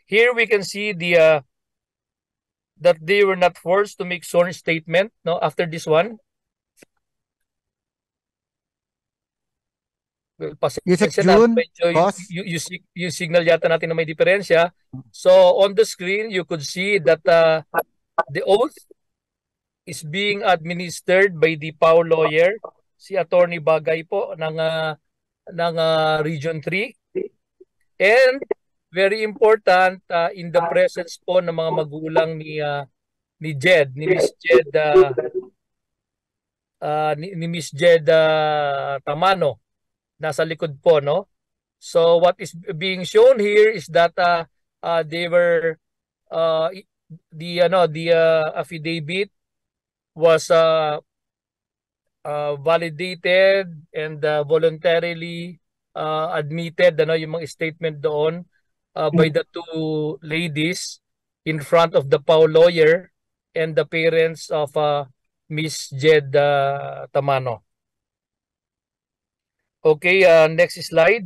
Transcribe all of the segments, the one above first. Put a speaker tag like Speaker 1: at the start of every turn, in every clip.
Speaker 1: Here we can see that they were not forced to make sworn statement, no, after this one. Well,
Speaker 2: Yusek
Speaker 1: pasensya na,
Speaker 2: June,
Speaker 1: medyo
Speaker 2: boss.
Speaker 1: yung signal yata natin na may diferensya. So on the screen, you could see that the oath is being administered by the PAO lawyer, si Attorney Bagay po ng Region 3. And very important, in the presence po ng mga magulang ni Jed, ni Miss Jed ni Miss Jed Tamano, nasa likod po, no? So what is being shown here is that they were the affidavit was validated and voluntarily admitted, yung mga statement doon by the two ladies in front of the PAO lawyer and the parents of Miss Jed Tamano. Okay, next slide.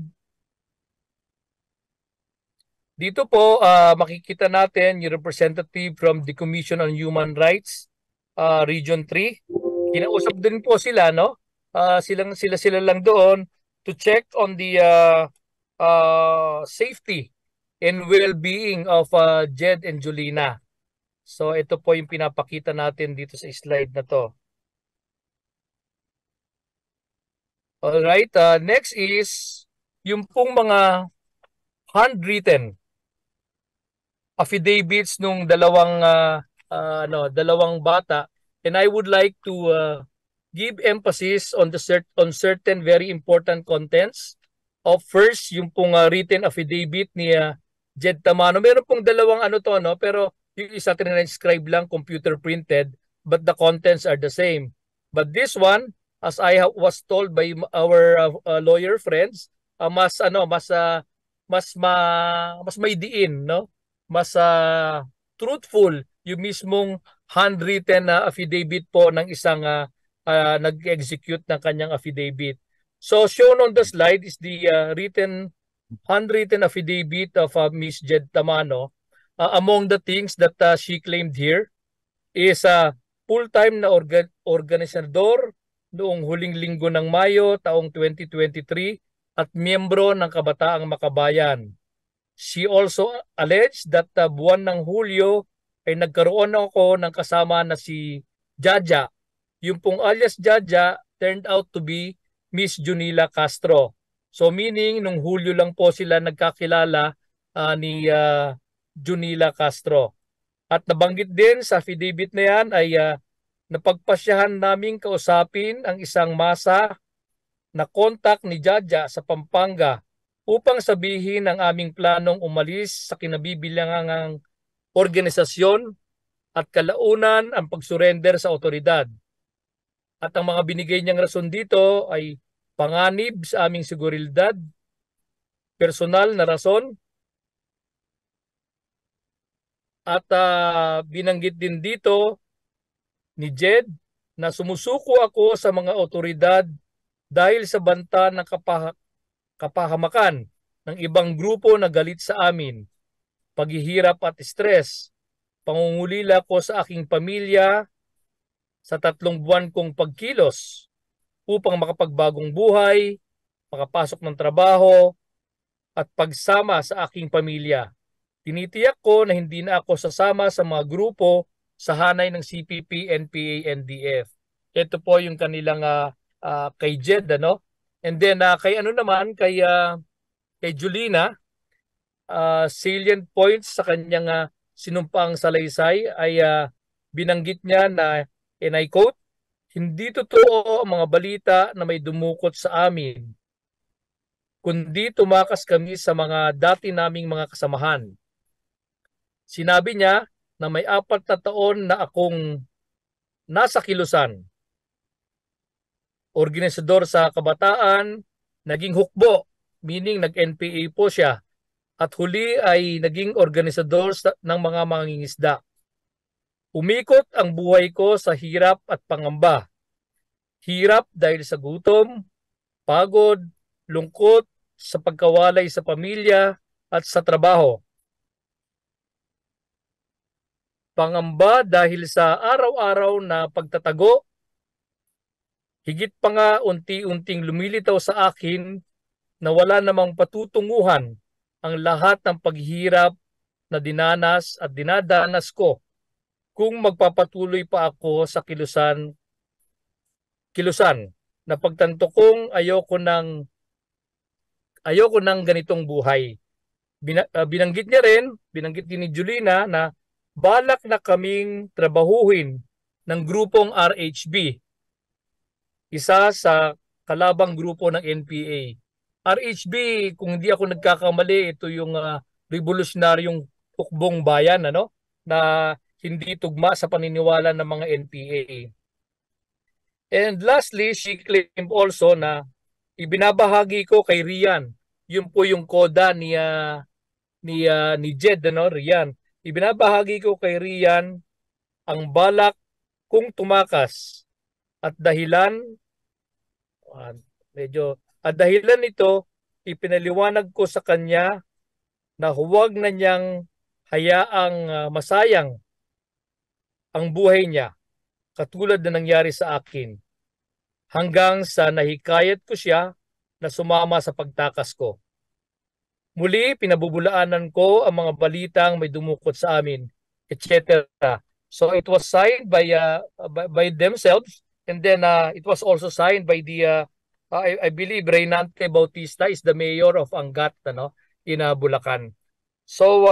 Speaker 1: Dito po makikita natin yung representative from the Commission on Human Rights, Region 3. Kinausap din po sila, no? Sila lang doon to check on the safety and well-being of Jed and Julina. So ito po yung pinapakita natin dito sa slide na to. Alright, next is yung pong mga handwritten affidavits nung dalawang bata, and I would like to give emphasis on certain very important contents of first yung pong written affidavit ni Jed Tamano. Meron pong dalawang no, pero yung isa transcribe lang, computer printed, but the contents are the same. But this one, as I was told by our lawyer friends, mas may diin, no? Mas truthful yung mismong handwritten na affidavit po ng isang nag-execute ng kanyang affidavit. So shown on the slide is the handwritten affidavit of Miss Jed Tamano. Among the things that she claimed here is full-time na organisador noong huling linggo ng Mayo taong 2023 at miyembro ng Kabataang Makabayan. She also alleged that buwan ng Hulyo ay nagkaroon ako ng kasama na si Jaja. Yung pong alias Jaja turned out to be Miss Junila Castro. So meaning nung Hulyo lang po sila nagkakilala ni Junila Castro. At nabanggit din sa affidavit na yan ay napagpasyahan naming kausapin ang isang masa na kontak ni Jaja sa Pampanga upang sabihin ang aming planong umalis sa kinabibilangang organisasyon at kalaunan ang pagsurrender sa otoridad. At ang mga binigay niyang rason dito ay panganib sa aming seguridad, personal na rason, at binanggit din dito ni Jed na sumusuko ako sa mga otoridad dahil sa banta ng kapahamakan ng ibang grupo na galit sa amin, paghihirap at stress, pangungulila ko sa aking pamilya sa 3 buwan kong pagkilos upang makapagbagong buhay, makapasok ng trabaho, at pagsama sa aking pamilya. Tinitiyak ko na hindi na ako sasama sa mga grupo sa hanay ng CPP, NPA, NDF. Ito po yung kanilang kay Jed, ano? And then kay Julina, salient points sa kanyang sinumpaang salaysay ay binanggit niya na, and I quote, "Hindi totoo ang mga balita na may dumukot sa amin, kundi tumakas kami sa mga dati naming mga kasamahan." Sinabi niya na may 4 na taon na akong nasa kilusan. Organisador sa kabataan, naging hukbo, meaning nag-NPA po siya, at huli ay naging organisador ng mga mangingisda. Umikot ang buhay ko sa hirap at pangamba. Hirap dahil sa gutom, pagod, lungkot, sa pagkawalay sa pamilya at sa trabaho. pangamba dahil sa araw-araw na pagtatago, higit pa nga unti-unting lumilitaw sa akin na wala namang patutunguhan ang lahat ng paghihirap na dinanas at dinadanas ko kung magpapatuloy pa ako sa kilusan na pagtanto kong ayoko ng ganitong buhay. Binanggit din ni Julina na balak na kaming trabahuhin ng grupong RHB, isa sa kalabang grupo ng NPA. RHB, kung hindi ako nagkakamali, ito yung revolusyonaryong hukbong bayan, na hindi tugma sa paniniwala ng mga NPA. And lastly, she claimed also na ibinabahagi ko kay Rian. Yun po yung koda ni Jed, Rian. Ibinabahagi ko kay Rian ang balak kong tumakas at dahilan nito, ipinaliwanag ko sa kanya na huwag na niyang hayaang masayang ang buhay niya katulad na nangyari sa akin, hanggang sa nahikayat ko siya na sumama sa pagtakas ko. Muli, pinabubulaanan ko ang mga balitang may dumukot sa amin, etc. So it was signed by themselves, and then it was also signed by I believe Reynante Bautista is the mayor of Angat, in Bulacan. So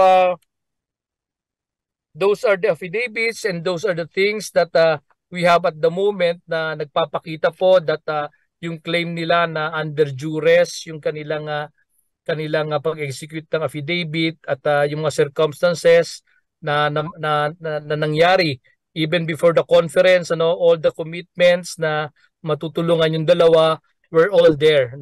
Speaker 1: those are the affidavits and those are the things that we have at the moment na nagpapakita po that yung claim nila na under duress yung kanilang pag-execute ng affidavit at yung mga circumstances na nangyari even before the conference, all the commitments na matutulungan yung dalawa were all there,